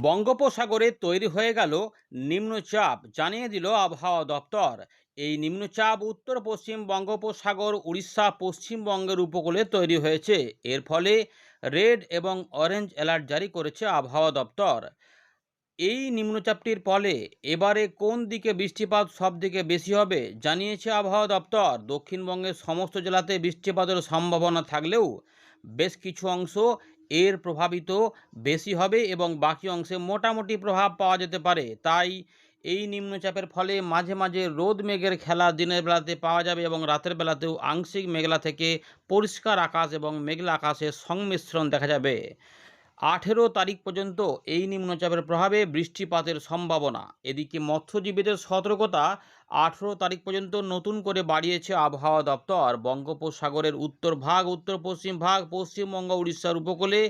বঙ্গোপসাগরে তৈরি হয়ে গেল নিম্নচাপ, জানিয়ে দিল আবহাওয়া দপ্তর। এই নিম্নচাপ উত্তর পশ্চিম বঙ্গোপসাগর, উড়িষ্যা, পশ্চিমবঙ্গের উপকূলে তৈরি হয়েছে। এর ফলে রেড এবং অরেঞ্জ অ্যালার্ট জারি করেছে আবহাওয়া দপ্তর। এই নিম্নচাপটির ফলে এবারে কোন দিকে বৃষ্টিপাত সব থেকে বেশি হবে জানিয়েছে আবহাওয়া দপ্তর। দক্ষিণবঙ্গের সমস্ত জেলাতে বৃষ্টিপাতের সম্ভাবনা থাকলেও বেশ কিছু অংশ এর প্রভাবিত বেশি হবে এবং বাকি অংশে মোটামুটি প্রভাব পাওয়া যেতে পারে। তাই এই নিম্নচাপের ফলে মাঝে মাঝে রোদ মেঘের খেলা দিনের বেলাতে পাওয়া যাবে এবং রাতের বেলাতেও আংশিক মেঘলা থেকে পরিষ্কার আকাশ এবং মেঘলা আকাশের সংমিশ্রণ দেখা যাবে। 18 তারিখ পর্যন্ত এই নিম্নচাপের প্রভাবে বৃষ্টিপাতের সম্ভাবনা। এদিকে মৎস্যজীবীদের সতর্কতা 18 তারিখ পর্যন্ত নতুন করে বাড়িয়েছে আবহাওয়া দপ্তর। বঙ্গোপসাগরের উত্তর ভাগ, উত্তর পশ্চিম ভাগ, পশ্চিমবঙ্গ, উড়িষ্যার উপকূলে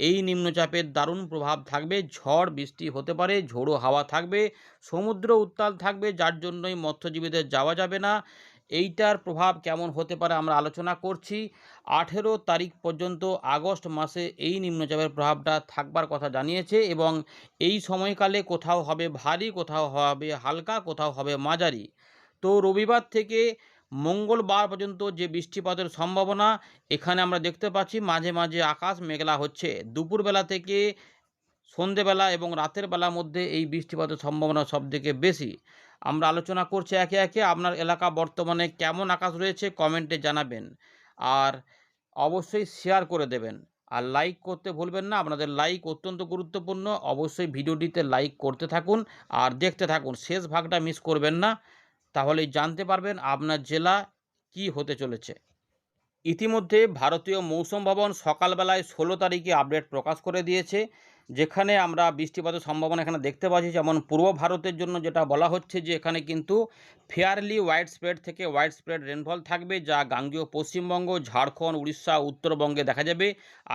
এই নিম্নচাপের দারুণ প্রভাব থাকবে। ঝড় বৃষ্টি হতে পারে, ঝোড়ো হাওয়া থাকবে, সমুদ্র উত্তাল থাকবে, যার জন্যই মৎস্যজীবীদের যাওয়া যাবে না। এইটার প্রভাব কেমন হতে পারে আমরা আলোচনা করছি। 18 তারিখ পর্যন্ত আগস্ট মাসে এই নিম্নচাপের প্রভাবটা থাকবার কথা জানিয়েছে এবং এই সময়কালে কোথাও হবে ভারী, কোথাও হবে হালকা, কোথাও হবে মাঝারি। তো রবিবার থেকে মঙ্গলবার পর্যন্ত যে বৃষ্টিপাতের সম্ভাবনা, এখানে আমরা দেখতে পাচ্ছি মাঝে মাঝে আকাশ মেঘলা হচ্ছে। দুপুরবেলা থেকে সন্ধেবেলা এবং রাতের বেলার মধ্যে এই বৃষ্টিপাতের সম্ভাবনা সবথেকে বেশি। আমরা আলোচনা করছি একে একে। আপনার এলাকা বর্তমানে কেমন আকাশ রয়েছে কমেন্টে জানাবেন, আর অবশ্যই শেয়ার করে দেবেন, আর লাইক করতে ভুলবেন না। আপনাদের লাইক অত্যন্ত গুরুত্বপূর্ণ। অবশ্যই ভিডিওটিতে লাইক করতে থাকুন আর দেখতে থাকুন, শেষ ভাগটা মিস করবেন না, তাহলেই জানতে পারবেন আপনার জেলা কি হতে চলেছে। ইতিমধ্যে ভারতীয় মৌসুম ভবন সকালবেলায় 16 তারিখে আপডেট প্রকাশ করে দিয়েছে, যেখানে আমরা বৃষ্টিপাতের সম্ভাবনা এখানে দেখতে পাচ্ছি। যেমন পূর্ব ভারতের জন্য যেটা বলা হচ্ছে যে এখানে কিন্তু ফেয়ারলি ওয়াইড স্প্রেড থেকে ওয়াইড স্প্রেড রেনফল থাকবে, যা গাঙ্গেয় পশ্চিমবঙ্গ, ঝাড়খণ্ড, উড়িষ্যা, উত্তরবঙ্গে দেখা যাবে।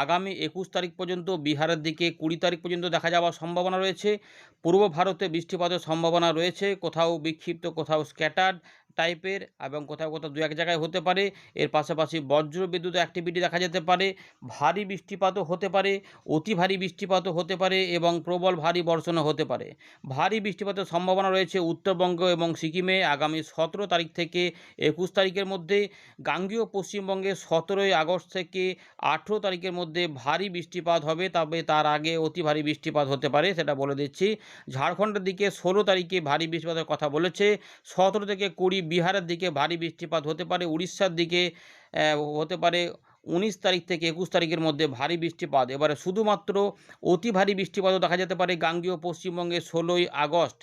আগামী 21 তারিখ পর্যন্ত বিহারের দিকে 20 তারিখ পর্যন্ত দেখা যাওয়ার সম্ভাবনা রয়েছে। পূর্ব ভারতে বৃষ্টিপাতের সম্ভাবনা রয়েছে, কোথাও বিক্ষিপ্ত, কোথাও স্ক্যাটার্ড টাইপের এবং কোথাও কোথাও দু এক জায়গায় হতে পারে। এর পাশাপাশি বজ্র বিদ্যুৎ অ্যাক্টিভিটি দেখা যেতে পারে, ভারী বৃষ্টিপাতও হতে পারে, অতি ভারী বৃষ্টিপাতও হতে পারে এবং প্রবল ভারী বর্ষণও হতে পারে। ভারী বৃষ্টিপাতের সম্ভাবনা রয়েছে উত্তরবঙ্গ এবং সিকিমে আগামী 17 তারিখ থেকে 21 তারিখের মধ্যে। গাঙ্গেয় পশ্চিমবঙ্গে 17 আগস্ট থেকে 18 তারিখের মধ্যে ভারী বৃষ্টিপাত হবে, তবে তার আগে অতি ভারী বৃষ্টিপাত হতে পারে, সেটা বলে দিচ্ছি। ঝাড়খণ্ডের দিকে 16 তারিখে ভারী বৃষ্টিপাতের কথা বলেছে। 17 থেকে 20 বিহারের দিকে ভারী বৃষ্টিপাত হতে পারে। উড়িষ্যার দিকে হতে পারে 19 তারিখ থেকে 21 তারিখের মধ্যে ভারী বৃষ্টিপাত। এবারে শুধুমাত্র অতি ভারী বৃষ্টিপাতও দেখা যেতে পারে গাঙ্গেয় পশ্চিমবঙ্গে 16 আগস্ট,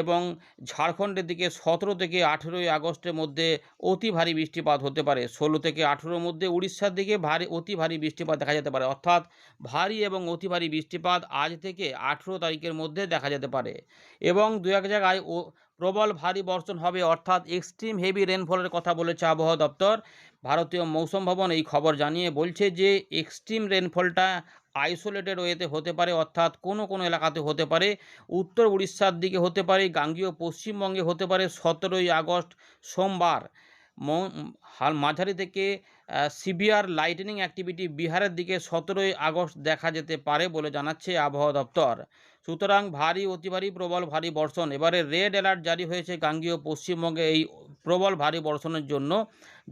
এবং ঝাড়খণ্ডের দিকে 17 থেকে 18 আগস্টের মধ্যে অতি ভারী বৃষ্টিপাত হতে পারে। 16 থেকে 18-র মধ্যে উড়িষ্যার দিকে অতি ভারী বৃষ্টিপাত দেখা যেতে পারে। অর্থাৎ ভারী এবং অতি ভারী বৃষ্টিপাত আজ থেকে 18 তারিখের মধ্যে দেখা যেতে পারে এবং দু এক জায়গায় প্রবল ভারী বর্ষণ হবে, অর্থাৎ এক্সট্রিম হেভি রেনফলের কথা বলেছে আবহাওয়া দপ্তর। ভারতীয় মৌসুম ভবন এই খবর জানিয়ে বলছে যে এক্সট্রিম রেনফলটা আইসোলেটেড ওয়েতে হতে পারে, অর্থাৎ কোনো কোনো এলাকাতে হতে পারে। উত্তর উড়িষ্যার দিকে হতে পারে, গাঙ্গেয় পশ্চিমবঙ্গে হতে পারে 17 আগস্ট সোমবার। মাঝারি থেকে সিভিয়ার লাইটনিং অ্যাক্টিভিটি বিহারের দিকে 17 আগস্ট দেখা যেতে পারে বলে জানাচ্ছে আবহাওয়া দপ্তর। সুতরাং ভারী, অতি ভারী, প্রবল ভারী বর্ষণ। এবারে রেড অ্যালার্ট জারি হয়েছে গাঙ্গেয় পশ্চিমবঙ্গে এই প্রবল ভারী বর্ষণের জন্য।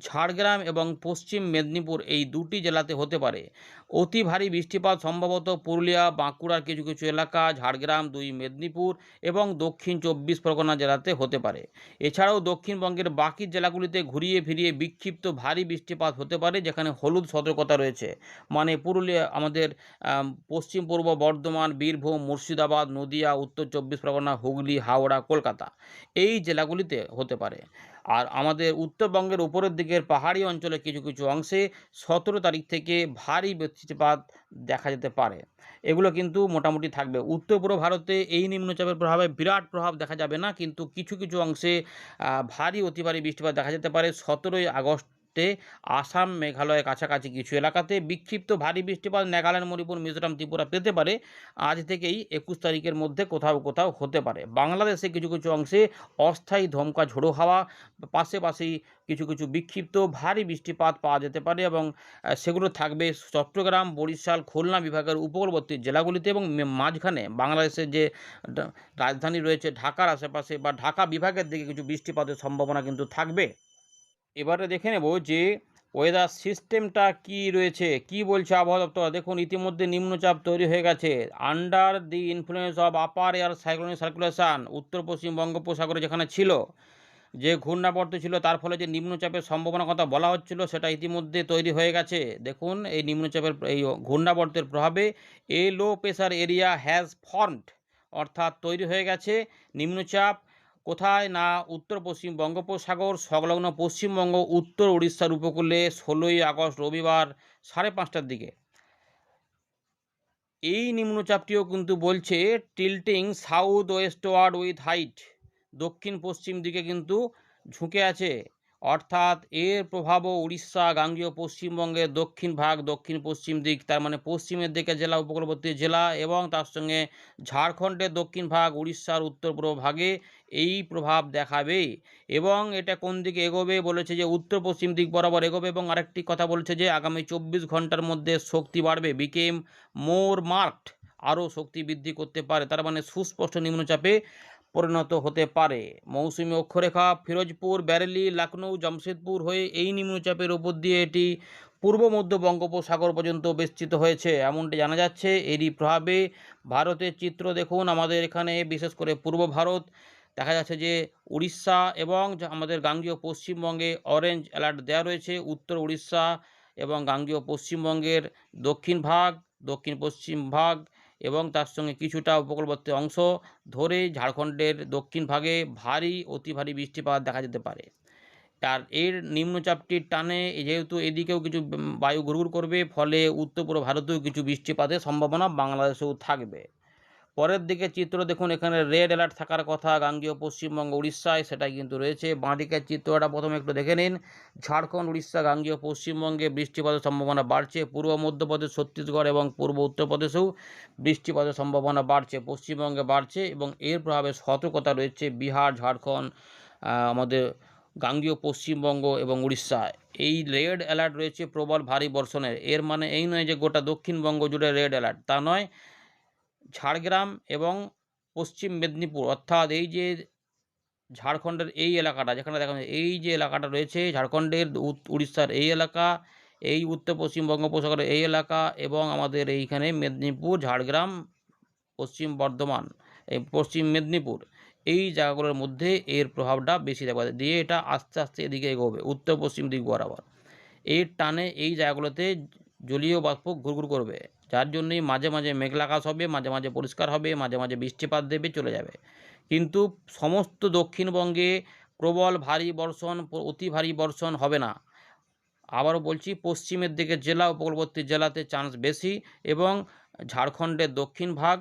ঝাড়গ্রাম এবং পশ্চিম মেদিনীপুর এই দুটি জেলাতে হতে পারে অতি ভারী বৃষ্টিপাত, সম্ভবত পুরুলিয়া, বাঁকুড়ার কিছু কিছু এলাকা, ঝাড়গ্রাম, 2 মেদিনীপুর এবং দক্ষিণ 24 পরগনা জেলাতে হতে পারে। এছাড়াও দক্ষিণবঙ্গের বাকি জেলাগুলিতে ঘুরিয়ে ফিরিয়ে বিক্ষিপ্ত ভারী বৃষ্টিপাত হতে পারে, যেখানে হলুদ সতর্কতা রয়েছে। মানে পুরুলিয়া, আমাদের পশ্চিম পূর্ব বর্ধমান, বীরভূম, মুর্শিদাবাদ, নদিয়া, উত্তর 24 পরগনা, হুগলি, হাওড়া, কলকাতা এই জেলাগুলিতে হতে পারে। আর আমাদের উত্তরবঙ্গের উপরের দিকের পাহাড়ি অঞ্চলে কিছু কিছু অংশে 17 তারিখ থেকে ভারী বৃষ্টিপাত দেখা যেতে পারে। এগুলো কিন্তু মোটামুটি থাকবে। উত্তর পূর্ব ভারতে এই নিম্নচাপের প্রভাবে বিরাট প্রভাব দেখা যাবে না, কিন্তু কিছু কিছু অংশে ভারী, অতি ভারী বৃষ্টিপাত দেখা যেতে পারে 17 আগস্ট মুহূর্তে আসাম মেঘালয়ের কাছাকাছি কিছু এলাকাতে বিক্ষিপ্ত ভারী বৃষ্টিপাত নাগাল্যান্ড, মণিপুর, মিজোরাম, ত্রিপুরা পেতে পারে। আজ থেকেই 21 তারিখের মধ্যে কোথাও কোথাও হতে পারে। বাংলাদেশে কিছু কিছু অংশে অস্থায়ী ধমকা ঝোড়ো হাওয়া, পাশাপাশি কিছু কিছু বিক্ষিপ্ত ভারী বৃষ্টিপাত পাওয়া যেতে পারে এবং সেগুলো থাকবে চট্টগ্রাম, বরিশাল, খুলনা বিভাগের উপকূলবর্তী জেলাগুলিতে এবং মাঝখানে বাংলাদেশের যে রাজধানী রয়েছে ঢাকার আশেপাশে বা ঢাকা বিভাগের দিকে কিছু বৃষ্টিপাতের সম্ভাবনা কিন্তু থাকবে। এবারে দেখে নেব যে ওয়েদার সিস্টেমটা কি রয়েছে, কি বলছে আবহাওয়া দপ্তর। দেখুন, ইতিমধ্যে নিম্নচাপ তৈরি হয়ে গেছে। Under the influence of upper air cyclonic circulation, উত্তর পশ্চিম বঙ্গোপসাগরে যেখানে ছিল, যে ঘূর্ণাবর্ত ছিল, তার ফলে যে নিম্নচাপের সম্ভাবনার কথা বলা হচ্ছিল সেটা ইতিমধ্যে তৈরি হয়ে গেছে। দেখুন, এই নিম্নচাপের এই ঘূর্ণাবর্তের প্রভাবে a low pressure area has formed, অর্থাৎ তৈরি হয়ে গেছে নিম্নচাপ। কোথায় না, উত্তর পশ্চিম বঙ্গোপসাগর সংলগ্ন পশ্চিমবঙ্গ, উত্তর উড়িষ্যার উপকূলে 16ই আগস্ট রবিবার 5:30টার দিকে। এই নিম্নচাপটিও কিন্তু বলছে টিল্টিং সাউথ ওয়েস্টওয়ার্ড উইথ হাইট, দক্ষিণ পশ্চিম দিকে কিন্তু ঝুঁকে আছে। অর্থাৎ এর প্রভাবও উড়িষ্যা, গাঙ্গেয় পশ্চিমবঙ্গের দক্ষিণ ভাগ, দক্ষিণ পশ্চিম দিক, তার মানে পশ্চিমের দিকে জেলা, উপকূলবর্তী জেলা এবং তার সঙ্গে ঝাড়খণ্ডের দক্ষিণ ভাগ, উড়িষ্যার উত্তর পূর্ব ভাগে এই প্রভাব দেখাবে। এবং এটা কোন দিকে এগোবে বলেছে যে উত্তর পশ্চিম দিক বরাবর এগোবে। এবং আরেকটি কথা বলেছে যে আগামী 24 ঘন্টার মধ্যে শক্তি বাড়বে, বিকেম মোর মার্কড, আরও শক্তি বৃদ্ধি করতে পারে, তার মানে সুস্পষ্ট নিম্নচাপে পরিণত হতে পারে। মৌসুমী অক্ষরেখা ফিরোজপুর, ব্যারেলি, লখনৌ, জামশেদপুর হয়ে এই নিম্নচাপের উপর দিয়ে এটি পূর্ব মধ্য বঙ্গোপসাগর পর্যন্ত বিস্তৃত হয়েছে এমনটি জানা যাচ্ছে। এরই প্রভাবে ভারতের চিত্র দেখুন, আমাদের এখানে বিশেষ করে পূর্ব ভারত দেখা যাচ্ছে যে উড়িষ্যা এবং আমাদের গাঙ্গেয় পশ্চিমবঙ্গে অরেঞ্জ অ্যালার্ট দেওয়া রয়েছে। উত্তর উড়িষ্যা এবং গাঙ্গেয় পশ্চিমবঙ্গের দক্ষিণ ভাগ, দক্ষিণ পশ্চিম ভাগ এবং তার সঙ্গে কিছুটা উপকূলবর্তী অংশ ধরে ঝাড়খণ্ডের দক্ষিণ ভাগে ভারী অতি ভারী বৃষ্টিপাত দেখা যেতে পারে। আর এর নিম্নচাপটির টানে যেহেতু এদিকেও কিছু বায়ু ঘুরঘুর করবে, ফলে উত্তর পূর্ব ভারতেও কিছু বৃষ্টিপাতের সম্ভাবনা বাংলাদেশেও থাকবে। পরের দিকে চিত্র দেখুন, এখানে রেড অ্যালার্ট থাকার কথা গাঙ্গেয় পশ্চিমবঙ্গ, উড়িষ্যায়, সেটাই কিন্তু রয়েছে। বাঁ দিকের চিত্রটা প্রথমে একটু দেখে নিন। ঝাড়খণ্ড, উড়িষ্যা, গাঙ্গেয় পশ্চিমবঙ্গে বৃষ্টিপাতের সম্ভাবনা বাড়ছে। পূর্ব মধ্যপ্রদেশ, ছত্তিশগড় এবং পূর্ব উত্তরপ্রদেশেও বৃষ্টিপাতের সম্ভাবনা বাড়ছে, পশ্চিমবঙ্গে বাড়ছে এবং এর প্রভাবে সতর্কতা রয়েছে বিহার, ঝাড়খণ্ড, আমাদের গাঙ্গেয় পশ্চিমবঙ্গ এবং উড়িষ্যায়। এই রেড অ্যালার্ট রয়েছে প্রবল ভারী বর্ষণের। এর মানে এই নয় যে গোটা দক্ষিণবঙ্গ জুড়ে রেড অ্যালার্ট, তা নয়। ঝাড়গ্রাম এবং পশ্চিম মেদিনীপুর, অর্থাৎ এই যে ঝাড়খণ্ডের এই এলাকাটা যেখানে দেখা যায়, এই যে এলাকাটা রয়েছে ঝাড়খণ্ডের, উড়িষ্যার এই এলাকা, এই উত্তর পশ্চিম বঙ্গোপসাগরের এই এলাকা এবং আমাদের এইখানে মেদিনীপুর, ঝাড়গ্রাম, পশ্চিম বর্ধমান, এই পশ্চিম মেদিনীপুর, এই জায়গাগুলোর মধ্যে এর প্রভাবটা বেশি দেখা যায়। দিয়ে এটা আস্তে আস্তে এদিকে এগোবে উত্তর পশ্চিম দিক বরাবর। এর টানে এই জায়গাগুলোতে জলীয় বাষ্প ঘুরঘুর করবে, যার জন্যই মাঝে মাঝে মেঘলা আকাশ হবে, মাঝে মাঝে পরিষ্কার হবে, মাঝে মাঝে বৃষ্টিপাত দেবে, চলে যাবে। কিন্তু সমস্ত দক্ষিণবঙ্গে প্রবল ভারী বর্ষণ, অতি ভারী বর্ষণ হবে না। আবারও বলছি, পশ্চিমের দিকে জেলা, উপকূলবর্তী জেলাতে চান্স বেশি এবং ঝাড়খণ্ডের দক্ষিণ ভাগ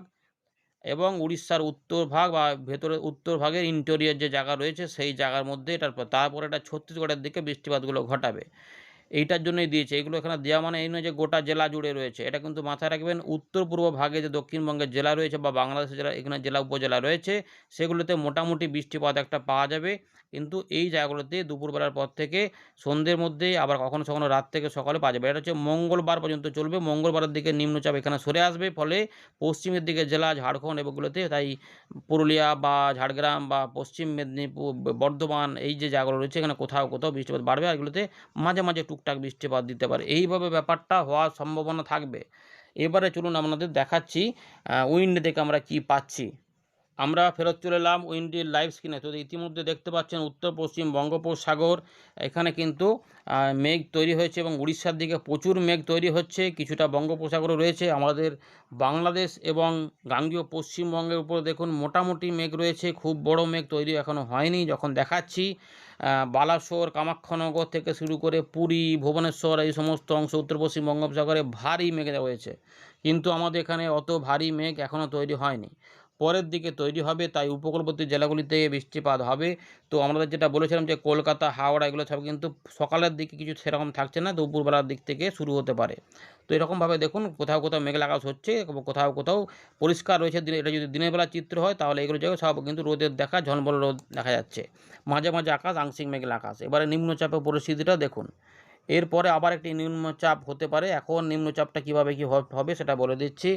এবং উড়িষ্যার উত্তর ভাগ বা ভেতরে উত্তর ভাগের ইন্টেরিয়র যে জায়গা রয়েছে সেই জায়গার মধ্যে এটার তারপরে এটা ছত্তিশগড়ের দিকে বৃষ্টিপাতগুলো ঘটাবে। এইটার জন্যই দিয়েছে। এগুলো এখানে দেওয়া মানে এই নয় যে গোটা জেলা জুড়ে রয়েছে, এটা কিন্তু মাথায় রাখবেন। উত্তর পূর্ব ভাগে যে দক্ষিণবঙ্গের জেলা রয়েছে বা বাংলাদেশের জেলা, এখানে জেলা উপজেলা রয়েছে, সেগুলোতে মোটামুটি বৃষ্টিপাত একটা পাওয়া যাবে। কিন্তু এই জায়গাগুলোতে দুপুরবেলার পর থেকে সন্ধ্যের মধ্যে, আবার কখনো কখনো রাত থেকে সকালে পাওয়া যাবে। এটা হচ্ছে মঙ্গলবার পর্যন্ত চলবে। মঙ্গলবারের দিকে নিম্নচাপ এখানে সরে আসবে, ফলে পশ্চিমের দিকে জেলা ঝাড়খণ্ড এগুলোতে, তাই পুরুলিয়া বা ঝাড়গ্রাম বা পশ্চিম মেদিনীপুর, বর্ধমান, এই যে জায়গাগুলো রয়েছে এখানে কোথাও কোথাও বৃষ্টিপাত বাড়বে, আর এগুলোতে মাঝে মাঝে টুকটাক বৃষ্টিপাত দিতে পারে। এইভাবে ব্যাপারটা হওয়ার সম্ভাবনা থাকবে। এবারে চলুন আপনাদের দেখাচ্ছি উইন্ড থেকে আমরা কি পাচ্ছি। আমরা ফেরত চলে এলাম উইন্ডির লাইভ স্ক্রিনে। তো ইতিমধ্যে দেখতে পাচ্ছেন উত্তর পশ্চিম বঙ্গোপসাগর, এখানে কিন্তু মেঘ তৈরি হয়েছে এবং উড়িষ্যার দিকে প্রচুর মেঘ তৈরি হচ্ছে। কিছুটা বঙ্গোপসাগরও রয়েছে। আমাদের বাংলাদেশ এবং গাঙ্গেয় পশ্চিমবঙ্গের উপর দেখুন মোটামুটি মেঘ রয়েছে, খুব বড় মেঘ তৈরি এখনও হয়নি। যখন দেখাচ্ছি বালাসোর, কামাখ্যানগর থেকে শুরু করে পুরী, ভুবনেশ্বর, এই সমস্ত অংশ উত্তর পশ্চিম বঙ্গোপসাগরে ভারী মেঘ রয়েছে, কিন্তু আমাদের এখানে অত ভারী মেঘ এখনও তৈরি হয়নি। পরের দিকে তৈরি হবে, তাই উপকূলবর্তী জেলাগুলিতে বৃষ্টিপাত হবে। তো আমাদের যেটা বলেছিলাম যে কলকাতা, হাওড়া এগুলো সব কিন্তু সকালের দিকে কিছু সেরকম থাকছে না, দুপুরবেলার দিক থেকে শুরু হতে পারে। তো এরকমভাবে দেখুন কোথাও কোথাও মেঘলা আকাশ হচ্ছে এবং কোথাও কোথাও পরিষ্কার রয়েছে। এটা যদি দিনের বেলা চিত্র হয় তাহলে এগুলো জায়গায় সব কিন্তু রোদের দেখা, ঝলমলে রোদ দেখা যাচ্ছে। মাঝে মাঝে আকাশ আংশিক মেঘলা আকাশ। এবারে নিম্নচাপের পরিস্থিতিটা দেখুন। এরপরে আবার একটি নিম্নচাপ হতে পারে। এখন নিম্নচাপটা কীভাবে কী হবে সেটা বলে দিচ্ছি।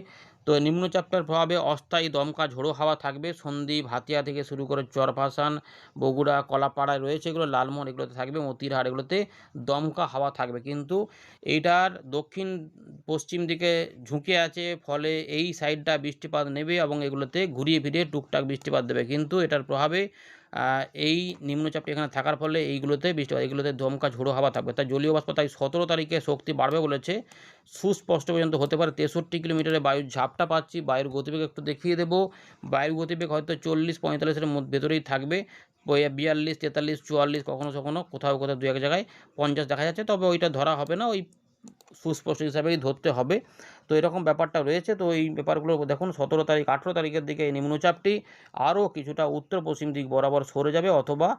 তো নিম্নচাপটার প্রভাবে অস্থায়ী দমকা ঝোড়ো হাওয়া থাকবে। সন্দ্বীপ, হাতিয়া থেকে শুরু করে চরভাসান, বগুড়া, কলাপাড়ায় রয়েছে এগুলো, লালমোহন এগুলোতে থাকবে, মতিরহাট এগুলোতে দমকা হাওয়া থাকবে। কিন্তু এইটার দক্ষিণ পশ্চিম দিকে ঝুঁকে আছে, ফলে এই সাইডটা বৃষ্টিপাত নেবে এবং এগুলোতে ঘুরিয়ে ফিরিয়ে টুকটাক বৃষ্টিপাত দেবে। কিন্তু এটার প্রভাবে এই নিম্নচাপটি এখানে থাকার ফলে এইগুলোতে বৃষ্টিপাত, এগুলোতে দমকা ঝোড়ো হাওয়া থাকবে। তাই জলীয় বাষ্প তাই 17 তারিখে শক্তি বাড়বে বলেছে। সুস্পষ্ট পর্যন্ত হতে পারে 63 কিলোমিটারে বায়ুর ঝাপটা পাচ্ছি। বায়ুর গতিবেগ একটু দেখিয়ে দেবো। বায়ুর গতিবেগ হয়তো 40-45-এর ভেতরেই থাকবে। 42, 43, 44, কখনো কখনো কোথাও কোথাও দু এক জায়গায় 50 দেখা যাচ্ছে। তবে ওইটা ধরা হবে না, ওই সুস্পষ্ট হিসাবেই ধরতে হবে। তো এরকম ব্যাপারটা রয়েছে। তো এই ব্যাপারগুলো দেখুন 17 তারিখ 18 তারিখের দিকে এই নিম্নচাপটি আরও কিছুটা উত্তর পশ্চিম দিক বরাবর সরে যাবে অথবা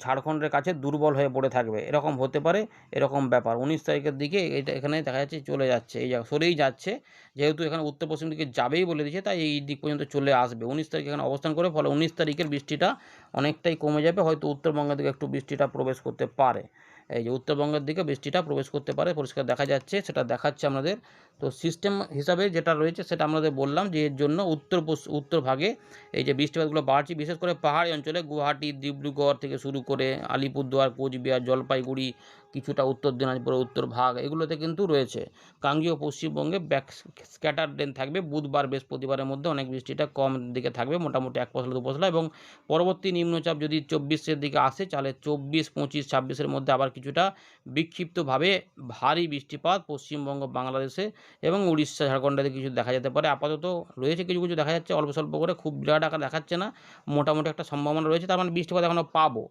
ঝাড়খণ্ডের কাছে দুর্বল হয়ে পড়ে থাকবে, এরকম হতে পারে। এরকম ব্যাপার 19 তারিখের দিকে এটা এখানে দেখা যাচ্ছে চলে যাচ্ছে, এই সরেই যাচ্ছে। যেহেতু এখানে উত্তর পশ্চিম দিকে যাবেই বলে দিয়েছে, তাই এই দিক পর্যন্ত চলে আসবে। 19 তারিখ এখানে অবস্থান করে, ফলে 19 তারিখের বৃষ্টিটা অনেকটাই কমে যাবে। হয়তো উত্তরবঙ্গের দিকে একটু বৃষ্টিটা প্রবেশ করতে পারে। এই যে উত্তরবঙ্গের দিকে বৃষ্টিটা প্রবেশ করতে পারে, পরিষ্কার দেখা যাচ্ছে, সেটা দেখাচ্ছে আমাদের। তো সিস্টেম হিসাবে যেটা রয়েছে সেটা আমাদের বললাম যে এর জন্য উত্তর ভাগে এই যে বৃষ্টিপাতগুলো বাড়ছে, বিশেষ করে পাহাড়ি অঞ্চলে গুয়াহাটি, ডিব্রুগড় থেকে শুরু করে আলিপুরদুয়ার, কোচবিহার, জলপাইগুড়ি, কিছুটা উত্তর দিনাজপুরের উত্তর ভাগ এগুলোতে কিন্তু রয়েছে। গাঙ্গেয় পশ্চিমবঙ্গে স্ক্যাটার রেন থাকবে। বুধবার বৃহস্পতিবারের মধ্যে অনেক বৃষ্টিটা কম দিকে থাকবে, মোটামুটি 1 পশলা 2 পশলা। এবং পরবর্তী নিম্নচাপ যদি 24-এর দিকে আসে, তাহলে 24, 25, 26-এর মধ্যে আবার কিছুটা বিক্ষিপ্তভাবে ভারী বৃষ্টিপাত পশ্চিমবঙ্গ, বাংলাদেশে এবং উড়িষ্যা, ঝাড়খণ্ডে কিছু দেখা যেতে পারে। আপাতত রয়েছে কিছু কিছু দেখা যাচ্ছে, অল্প স্বল্প করে, খুব বিরাট আকার দেখাচ্ছে না, মোটামুটি একটা সম্ভাবনা রয়েছে। তার মানে বৃষ্টিপাত এখনও পাবো।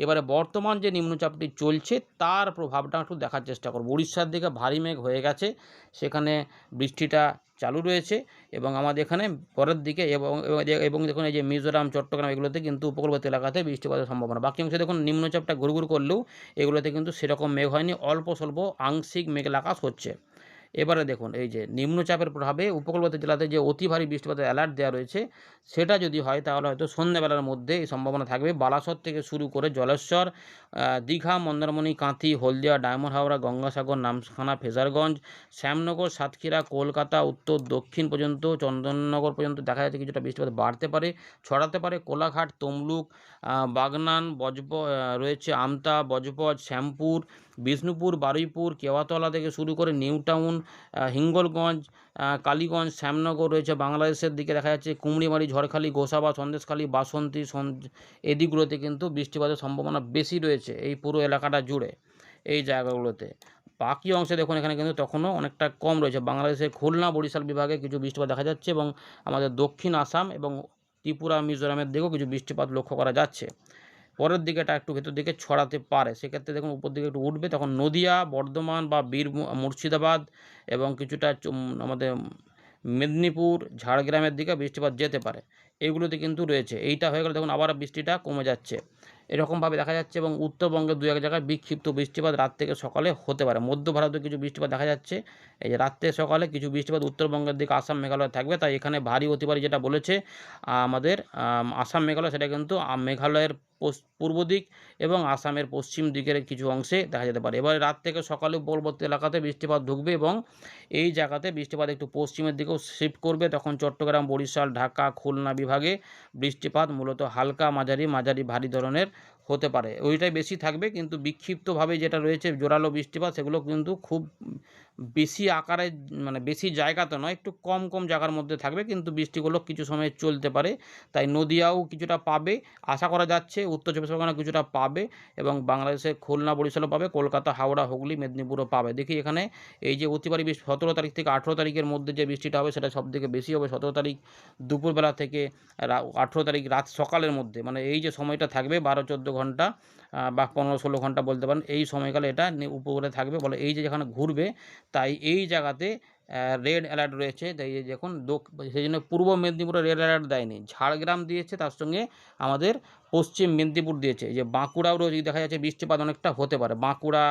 এবারে বর্তমান যে নিম্নচাপটি চলছে তার প্রভাবটা একটু দেখার চেষ্টা করব। উড়িষ্যার দিকে ভারী মেঘ হয়ে গেছে, সেখানে বৃষ্টিটা চালু রয়েছে এবং আমাদের এখানে পরের দিকে এবং দেখুন এই যে মিজোরাম, চট্টগ্রাম এগুলোতে কিন্তু উপকূলবর্তী এলাকাতে বৃষ্টিপাতের সম্ভাবনা। বাকি অংশে দেখুন নিম্নচাপটা ঘুরঘুর করলেও এগুলোতে কিন্তু সেরকম মেঘ হয়নি, অল্প স্বল্প আংশিক মেঘলা আকাশ হচ্ছে। এবারে দেখুন এই যে নিম্নচাপের প্রভাবে উপকূলবর্তী জেলাতে যে অতি ভারী বৃষ্টিপাতের অ্যালার্ট দেওয়া রয়েছে, সেটা যদি হয় তাহলে হয়তো সন্ধ্যাবেলার মধ্যে এই সম্ভাবনা থাকবে। বালাসর থেকে শুরু করে জলেশ্বর, দীঘা, মন্দারমণি, কাঁথি, হলদিয়া, ডায়মন্ড হাওড়া, গঙ্গাসাগর, নামখানা, ফেজারগঞ্জ, শ্যামনগর, সাতক্ষীরা, কলকাতা, উত্তর দক্ষিণ পর্যন্ত, চন্দননগর পর্যন্ত দেখা যাচ্ছে কিছুটা বৃষ্টিপাত বাড়তে পারে, ছড়াতে পারে। কোলাঘাট, তমলুক, বাগনান, রয়েছে আমতা, বজবজ, শ্যামপুর, বিষ্ণুপুর, বারুইপুর, কেওয়াতলা থেকে শুরু করে নিউ টাউন, হিঙ্গলগঞ্জ, কালীগঞ্জ, শ্যামনগর রয়েছে বাংলাদেশের দিকে দেখা যাচ্ছে, কুমড়িমারি, ঝড়খালি, গোসাবা, সন্দেশখালী, বাসন্তী, এদিকগুলোতে কিন্তু বৃষ্টিপাতের সম্ভাবনা বেশি রয়েছে এই পুরো এলাকাটা জুড়ে, এই জায়গাগুলোতে। বাকি অংশে দেখুন এখানে কিন্তু তখনও অনেকটা কম রয়েছে। বাংলাদেশের খুলনা, বরিশাল বিভাগে কিছু বৃষ্টিপাত দেখা যাচ্ছে এবং আমাদের দক্ষিণ আসাম এবং ত্রিপুরা, মিজোরামের দিকেও কিছু বৃষ্টিপাত লক্ষ্য করা যাচ্ছে। পরের দিকে এটা একটু ভেতর দিকে ছড়াতে পারে, সেক্ষেত্রে দেখুন উপর দিকে একটু উঠবে, তখন নদিয়া, বর্ধমান বা মুর্শিদাবাদ এবং কিছুটা আমাদের মেদিনীপুর, ঝাড়গ্রামের দিকে বৃষ্টিপাত যেতে পারে, এগুলোতে কিন্তু রয়েছে। এইটা হয়ে গেলে দেখুন আবার বৃষ্টিটা কমে যাচ্ছে, এরকমভাবে দেখা যাচ্ছে। এবং উত্তরবঙ্গের দু এক জায়গায় বিক্ষিপ্ত বৃষ্টিপাত রাত থেকে সকালে হতে পারে। মধ্য ভারতে কিছু বৃষ্টিপাত দেখা যাচ্ছে, এই যে রাত থেকে সকালে কিছু বৃষ্টিপাত উত্তরবঙ্গের দিকে, আসাম, মেঘালয় থাকবে। তাই এখানে ভারী অতি ভারী যেটা বলেছে আমাদের আসাম, মেঘালয়, সেটা কিন্তু মেঘালয়ের পূর্ব দিক এবং আসামের পশ্চিম দিকের কিছু অংশে দেখা যেতে পারে। এবারে রাত থেকে সকালে উপকূলবর্তী এলাকাতে বৃষ্টিপাত ঢুকবে এবং এই জায়গাতে বৃষ্টিপাত একটু পশ্চিমের দিকেও শিফট করবে। তখন চট্টগ্রাম, বরিশাল, ঢাকা, খুলনা বিভাগে বৃষ্টিপাত মূলত হালকা, মাঝারি ভারী ধরনের হতে পারে, ওইটাই বেশি থাকবে। কিন্তু বিক্ষিপ্তভাবে যেটা রয়েছে জোরালো বৃষ্টিপাত, সেগুলো কিন্তু খুব বেশি আকারে, মানে বেশি জায়গাতে নয়, একটু কম কম জায়গার মধ্যে থাকবে, কিন্তু বৃষ্টিগুলো কিছু সময় চলতে পারে। তাই নদিয়াও কিছুটা পাবে আশা করা যাচ্ছে, উত্তর চব্বিশ পরগনা কিছুটা পাবে এবং বাংলাদেশের খুলনা, বরিশালও পাবে, কলকাতা, হাওড়া, হুগলি, মেদিনীপুরও পাবে। দেখি এখানে এই যে অতি ভারী বৃষ্টি 17 তারিখ থেকে 18 তারিখের মধ্যে যে বৃষ্টিটা হবে সেটা সবথেকে বেশি হবে 17 তারিখ দুপুরবেলা থেকে 18 তারিখ রাত সকালের মধ্যে, মানে এই যে সময়টা থাকবে 12-14 ঘন্টা বা 15-16 ঘন্টা বলতে পারেন, এই সময়কালে এটা উপরে থাকবে। বলে এই যে যেখানে ঘুরবে, তাই এই জায়গাতে রেড অ্যালার্ট রয়েছে। তাই এই দেখুন সেই জন্য পূর্ব মেদিনীপুরে রেড অ্যালার্ট দেয়নি, ঝাড়গ্রাম দিয়েছে, তার সঙ্গে আমাদের পশ্চিম মেদিনীপুর দিয়েছে। এই যে বাঁকুড়াও রয়েছে, দেখা যাচ্ছে বৃষ্টিপাত অনেকটা হতে পারে। বাঁকুড়া,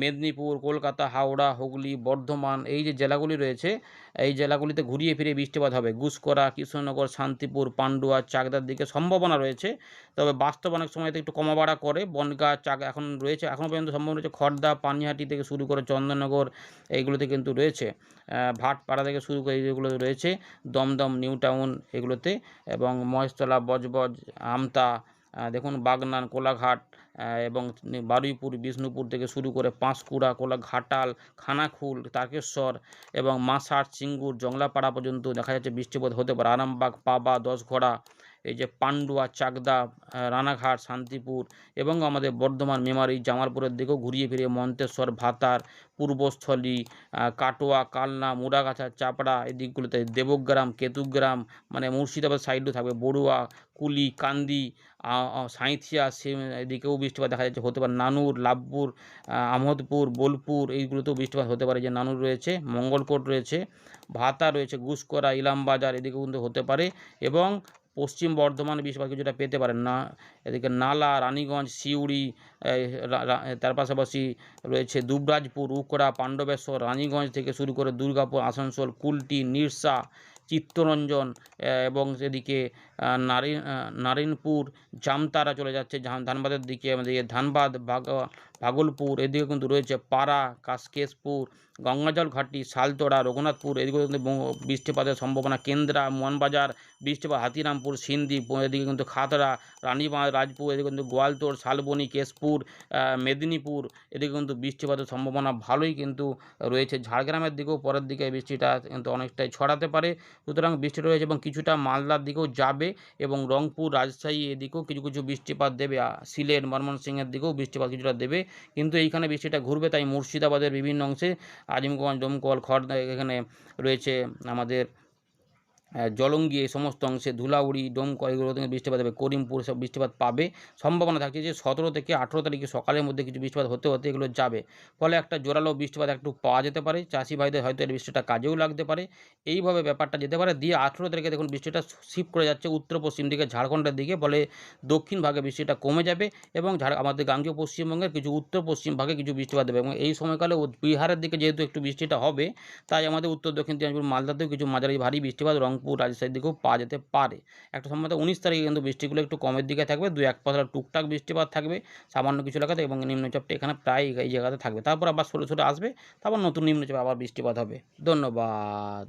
মেদিনীপুর, কলকাতা, হাওড়া, হুগলি, বর্ধমান, এই যে জেলাগুলি রয়েছে, এই জেলাগুলিতে ঘুরিয়ে ফিরিয়ে বৃষ্টিপাত হবে। গুসকরা, কৃষ্ণনগর, শান্তিপুর, পান্ডুয়া, চাকদার দিকে সম্ভাবনা রয়েছে। তবে বাস্তব অনেক সময়তে একটু কমা বাড়া করে। বনগাঁ, এখন রয়েছে, এখনও পর্যন্ত সম্ভাবনা রয়েছে। খড়দা, পানিহাটি থেকে শুরু করে চন্দননগর, এইগুলোতে কিন্তু রয়েছে। ভাটপাড়া থেকে শুরু করে যেগুলো রয়েছে, দমদম, নিউ টাউন, এগুলোতে, এবং মহেশতলা, বজবজ, আমতা, দেখুন বাগনান, কোলাঘাট, এবং বারুইপুর, বিষ্ণুপুর থেকে শুরু করে পাঁশকুড়া, ঘাটাল, খানাকুল, তারকেশ্বর এবং মাসাট, সিঙ্গুর, জংলাপাড়া পর্যন্ত দেখা যাচ্ছে বৃষ্টিপাত হতে পারে। আরামবাগ, পাবা, দশঘড়া, এই যে পান্ডুয়া, চাকদা, রানাঘাট, শান্তিপুর এবং আমাদের বর্ধমান, মেমারি, জামালপুরের দিকেও ঘুরিয়ে ফিরিয়ে মন্তেশ্বর, ভাতার, পূর্বস্থলী, কাটোয়া, কালনা, মুড়াগাছা, চাপড়া, এই দিকগুলোতে দেবগ্রাম, কেতুগ্রাম, মানে মুর্শিদাবাদ সাইডও থাকবে, বড়ুয়া, কুলি, কান্দি, সাঁইথিয়া, এদিকেও বৃষ্টিপাত দেখা যাচ্ছে হতে পারে। নানুর, লাভপুর, আহমদপুর, বোলপুর, এইগুলোতেও বৃষ্টিপাত হতে পারে। যে নানুর রয়েছে, মঙ্গলকোট রয়েছে, ভাতা রয়েছে, গুসকরা, ইলামবাজার, এদিকেও কিন্তু হতে পারে। এবং পশ্চিম বর্ধমানে বৃষ্টিপাত কিছুটা পেতে পারেন না। এদিকে নালা, রানীগঞ্জ, সিউড়ি, তার পাশাপাশি রয়েছে দুবরাজপুর, উকড়া, পাণ্ডবেশ্বর, রানীগঞ্জ থেকে শুরু করে দুর্গাপুর, আসানসোল, কুলটি, নিরসা, চিত্তরঞ্জন, এবং সেদিকে নারায়ণপুর, জামতারা চলে যাচ্ছে ধানবাদের দিকে, আমাদের ধানবাদ, ভাগলপুর, এদিকে কিন্তু রয়েছে পাড়া, কাশকেশপুর, গঙ্গাজল ঘাটি, শালতোড়া, রঘুনাথপুর, এদিকে কিন্তু বৃষ্টিপাতের সম্ভাবনা। কেন্দ্রা, মোহনবাজার, বৃষ্টিপাত, হাতিরামপুর, সিন্ধি, এদিকে কিন্তু খাতড়া, রানীবাঁধ, রাজপুর, এদিকে কিন্তু গোয়ালতোড়, শালবনী, কেশপুর, মেদিনীপুর, এদিকে কিন্তু বৃষ্টিপাতের সম্ভাবনা ভালোই কিন্তু রয়েছে। ঝাড়গ্রামের দিকেও পরের দিকে বৃষ্টিটা কিন্তু অনেকটাই ছড়াতে পারে। সুতরাং বৃষ্টি রয়েছে এবং কিছুটা মালদার দিকেও যাবে, এবং রংপুর, রাজশাহী, এদিকেও কিছু কিছু বৃষ্টিপাত দেবে। সিলেট, ময়মনসিংহের দিকেও বৃষ্টিপাত কিছুটা দেবে, কিন্তু এইখানে বৃষ্টিটা ঘুরবে। তাই মুর্শিদাবাদের বিভিন্ন অংশে, আজিমগঞ্জ, ডোমকল, খড়দা, এখানে রয়েছে আমাদের জলঙ্গি, এই সমস্ত অংশে, ধুলাউড়ি, ডোমকল, এগুলো থেকে বৃষ্টিপাত হবে। করিমপুর, সব বৃষ্টিপাত পাবে। সম্ভাবনা থাকছে যে 17 থেকে 18 তারিখে সকালের মধ্যে কিছু বৃষ্টিপাত হতে হতে এগুলো যাবে। ফলে একটা জোরালো বৃষ্টিপাত একটু পাওয়া যেতে পারে। চাষি ভাইদের হয়তো এই বৃষ্টিটা কাজেও লাগতে পারে। এইভাবে ব্যাপারটা যেতে পারে। দিয়ে 18 তারিখে দেখুন বৃষ্টিটা শিফট করে যাচ্ছে উত্তর পশ্চিম দিকে, ঝাড়খণ্ডের দিকে। ফলে দক্ষিণ ভাগে বৃষ্টিটা কমে যাবে, এবং আমাদের গাঙ্গেয় পশ্চিমবঙ্গের কিছু উত্তর পশ্চিম ভাগে কিছু বৃষ্টিপাত দেবে। এবং এই সময়কালে বিহারের দিকে যেহেতু একটু বৃষ্টিটা হবে, তাই আমাদের উত্তর দক্ষিণ দিনাজপুর, মালদাতেও কিছু মাঝারি ভারী বৃষ্টিপাত, রংপুর, রাজশাহীর দিকেও পাওয়া যেতে পারে। একটা সম্ভবত 19 তারিখে কিন্তু বৃষ্টিগুলো একটু কমের দিকে থাকবে। 2-1 পাতলা টুকটাক বৃষ্টিপাত থাকবে সামান্য কিছু এলাকাতে, এবং নিম্নচাপটা এখানে প্রায় এই জায়গাতে থাকবে। তারপর আবার সরে সরে আসবে, তারপর নতুন নিম্নচাপে আবার বৃষ্টিপাত হবে। ধন্যবাদ।